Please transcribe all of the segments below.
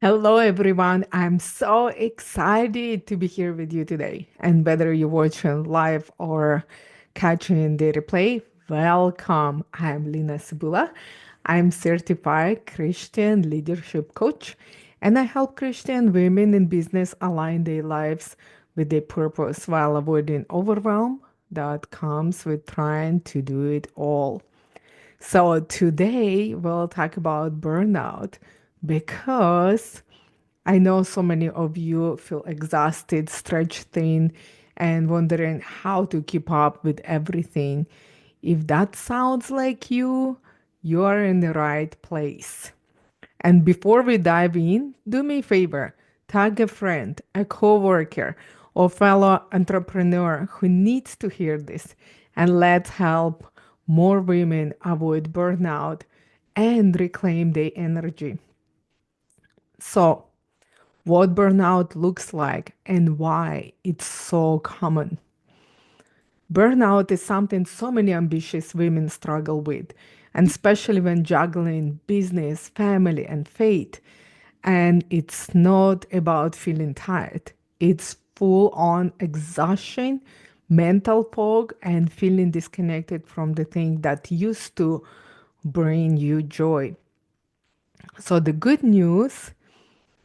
Hello, everyone. I'm so excited to be here with you today. And whether you're watching live or catching the replay, welcome. I'm Lena Cebula. I'm certified Christian leadership coach, and I help Christian women in business align their lives with their purpose while avoiding overwhelm that comes with trying to do it all. So today we'll talk about burnout because I know so many of you feel exhausted, stretched thin, and wondering how to keep up with everything. If that sounds like you are in the right place. And before we dive in, do me a favor, tag a friend, a coworker, or fellow entrepreneur who needs to hear this, and let's help more women avoid burnout and reclaim their energy. So, what burnout looks like and why it's so common. Burnout is something so many ambitious women struggle with, and especially when juggling business, family, and faith. And it's not about feeling tired, it's full on exhaustion, mental fog, and feeling disconnected from the thing that used to bring you joy. So, the good news,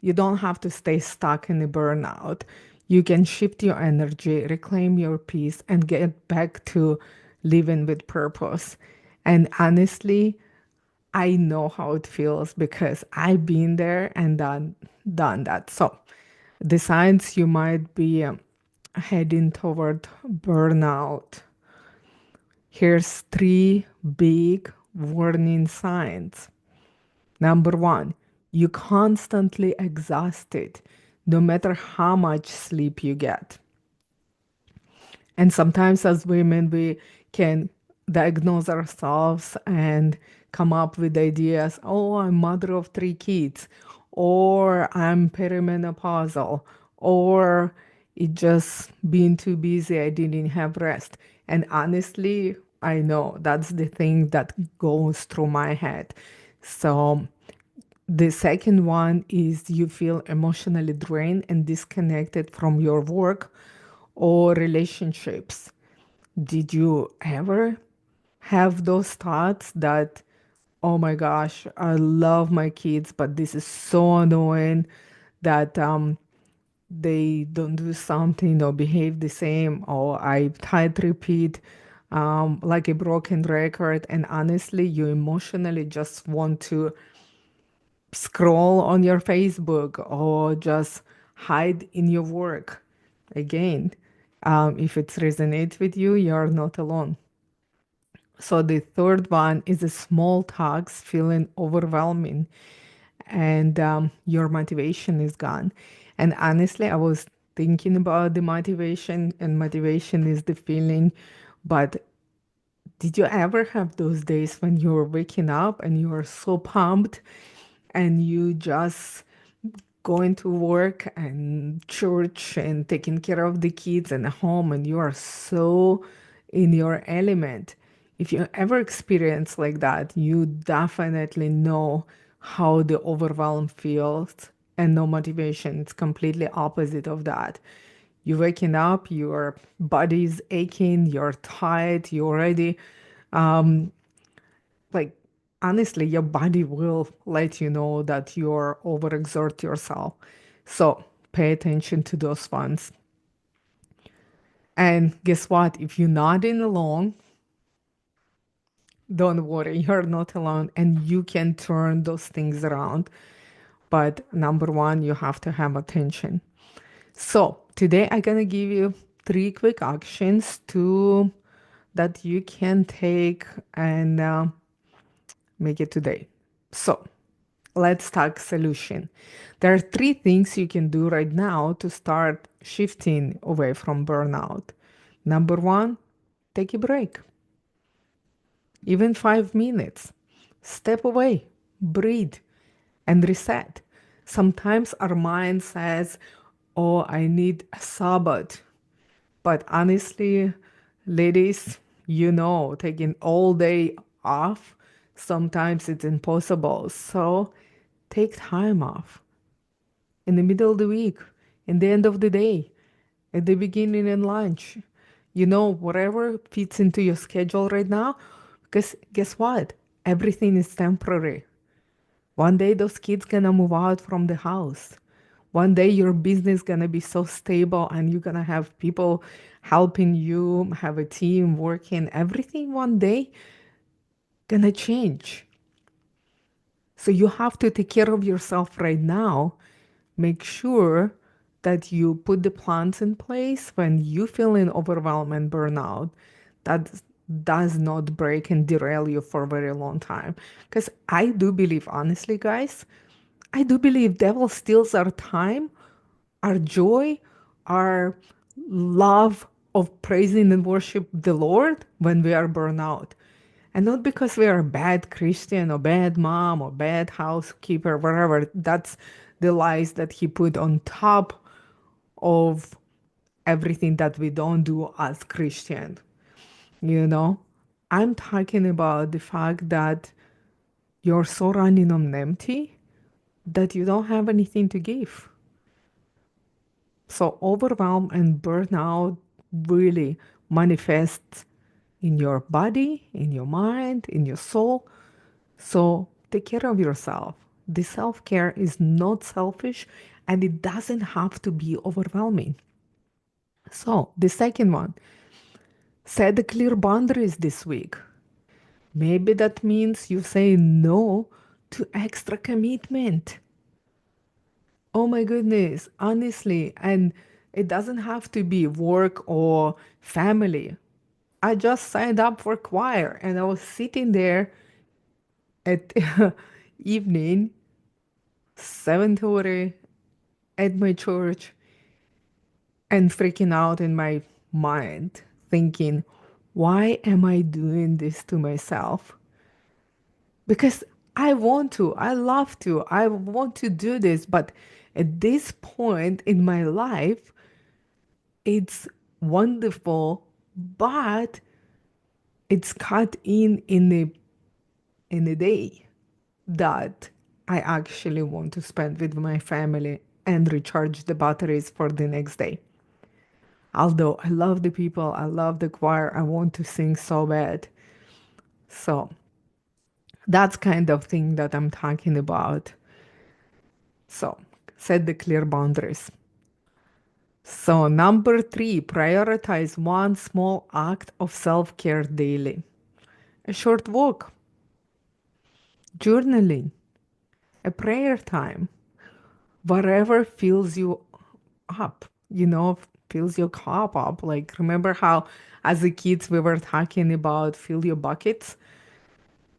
you don't have to stay stuck in the burnout. You can shift your energy, reclaim your peace, and get back to living with purpose. And honestly, I know how it feels because I've been there and done that. So, the signs you might be heading toward burnout. Here's three big warning signs. Number one, you constantly exhausted, no matter how much sleep you get. And sometimes as women, we can diagnose ourselves and come up with ideas. Oh, I'm mother of three kids, or I'm perimenopausal, or it just been too busy. I didn't have rest. And honestly, I know that's the thing that goes through my head. So the second one is you feel emotionally drained and disconnected from your work or relationships. Did you ever have those thoughts that, oh my gosh, I love my kids, but this is so annoying that they don't do something or behave the same, or I type repeat like a broken record, and honestly, you emotionally just want to scroll on your Facebook or just hide in your work. Again, if it resonates with you, you're not alone. So the third one is the small talks feeling overwhelming and your motivation is gone. And honestly, I was thinking about the motivation, and motivation is the feeling. But did you ever have those days when you're waking up and you're so pumped and you just going to work and church and taking care of the kids and home, and you are so in your element? If you ever experience like that, you definitely know how the overwhelm feels and no motivation. It's completely opposite of that. You're waking up, your body's aching, you're tired, you're already like honestly, your body will let you know that you're overexert yourself. So pay attention to those ones. And guess what? If you're not in alone, don't worry, you're not alone and you can turn those things around. But number one, you have to have attention. So today I'm gonna give you three quick actions to that you can take and make it today. So let's talk solution. There are three things you can do right now to start shifting away from burnout. Number one, take a break, even 5 minutes. Step away, breathe, and reset. Sometimes our mind says, oh, I need a Sabbath. But honestly, ladies, taking all day off, sometimes it's impossible. So take time off. in the middle of the week, in the end of the day, at the beginning and lunch. Whatever fits into your schedule right now. Because guess what? Everything is temporary. One day those kids gonna move out from the house. One day your business gonna be so stable and you're gonna have people helping you, have a team working. Everything one day gonna change. So you have to take care of yourself right now. Make sure that you put the plans in place when you feel in overwhelm and burnout. That does not break and derail you for a very long time. Because I do believe, honestly, guys, I do believe devil steals our time, our joy, our love of praising and worship the Lord when we are burnout. And not because we are a bad Christian or bad mom or bad housekeeper, whatever. That's the lies that he put on top of everything that we don't do as Christian. You know, I'm talking about the fact that you're so running on empty that you don't have anything to give. So overwhelm and burnout really manifests in your body, in your mind, in your soul. So take care of yourself. The self care is not selfish and it doesn't have to be overwhelming. So, the second one, set the clear boundaries this week. Maybe that means you say no to extra commitment. Oh my goodness, honestly. And it doesn't have to be work or family. I just signed up for choir and I was sitting there at evening 7:30 at my church and freaking out in my mind, thinking, why am I doing this to myself? Because I want to, I love to, I want to do this, but at this point in my life, it's wonderful, but it's cut in a day that I actually want to spend with my family and recharge the batteries for the next day. Although I love the people, I love the choir, I want to sing so bad. So that's kind of thing that I'm talking about. So set the clear boundaries. So number three, prioritize one small act of self-care daily. A short walk, journaling, a prayer time, whatever fills you up, fills your cup up. Like, remember how as a kids we were talking about fill your buckets?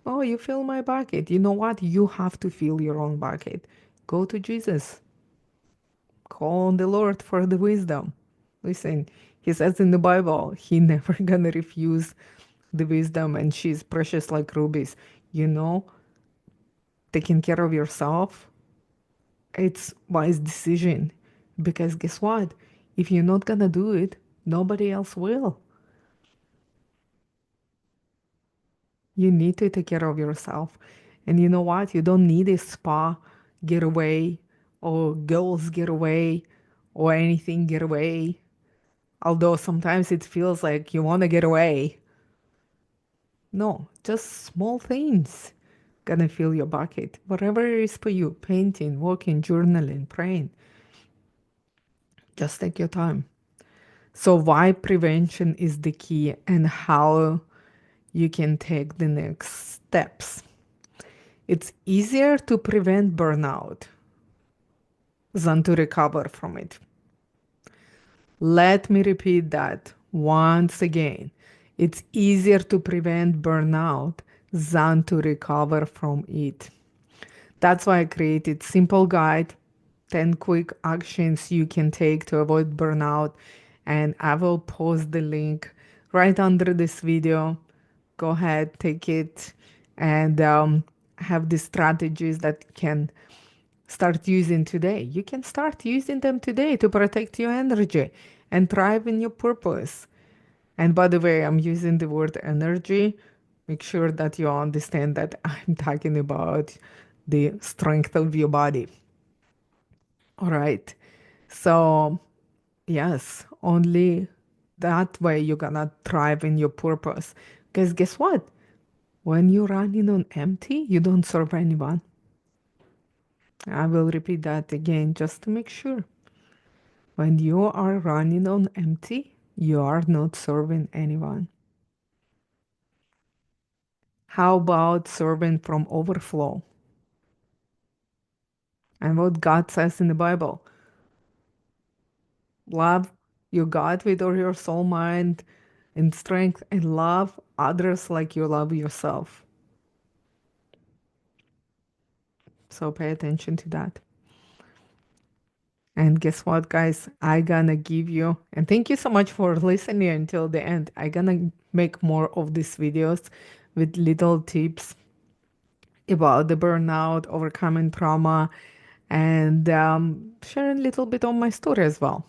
Oh, you fill my bucket. You know what? You have to fill your own bucket. Go to Jesus. Call on the Lord for the wisdom. Listen, he says in the Bible, he never gonna refuse the wisdom and she's precious like rubies. You know, taking care of yourself, it's wise decision. Because guess what? If you're not gonna do it, nobody else will. You need to take care of yourself. And you know what? You don't need a spa getaway or girls getaway or anything getaway. Although sometimes it feels like you want to get away. No, just small things gonna fill your bucket. Whatever it is for you, painting, walking, journaling, praying. Just take your time. So why prevention is the key and how you can take the next steps. It's easier to prevent burnout than to recover from it. Let me repeat that once again. It's easier to prevent burnout than to recover from it. That's why I created simple guide, 10 quick actions you can take to avoid burnout, and I will post the link right under this video. Go ahead, take it, and have the strategies that can start using today. You can start using them today to protect your energy and thrive in your purpose. And by the way, I'm using the word energy. Make sure that you understand that I'm talking about the strength of your body. All right. So, yes, only that way you're gonna thrive in your purpose. Because guess what? When you're running on empty, you don't serve anyone. I will repeat that again just to make sure. When you are running on empty, you are not serving anyone. How about serving from overflow? And what God says in the Bible, love your God with all your soul, mind, and strength, and love others like you love yourself. So pay attention to that. And guess what, guys? I gonna give you, and thank you so much for listening until the end. I gonna make more of these videos with little tips about the burnout, overcoming trauma, and sharing a little bit on my story as well.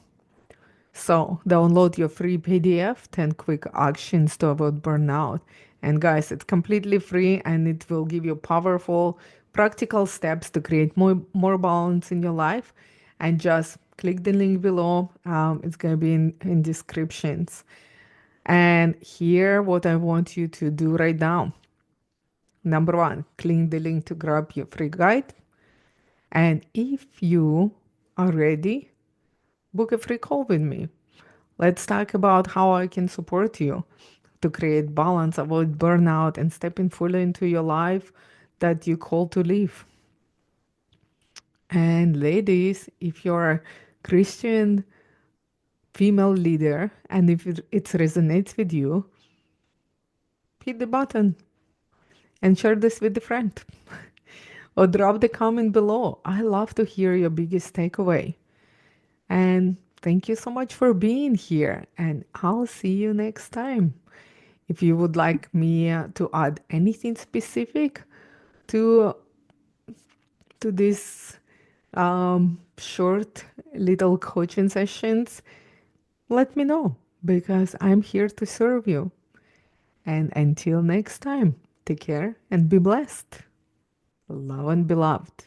So, download your free PDF 10 quick actions to avoid burnout. And guys, it's completely free and it will give you powerful, practical steps to create more balance in your life. And just click the link below. It's going to be in descriptions. And here, what I want you to do right now. Number one, click the link to grab your free guide. And if you are ready, book a free call with me. Let's talk about how I can support you to create balance, avoid burnout, and step in fully into your life that you call to live. And ladies, if you're a Christian female leader and if it resonates with you, hit the button and share this with a friend or drop the comment below. I love to hear your biggest takeaway. And thank you so much for being here. And I'll see you next time. If you would like me to add anything specific to this short little coaching sessions, let me know because I'm here to serve you. And until next time, take care and be blessed. Love and beloved.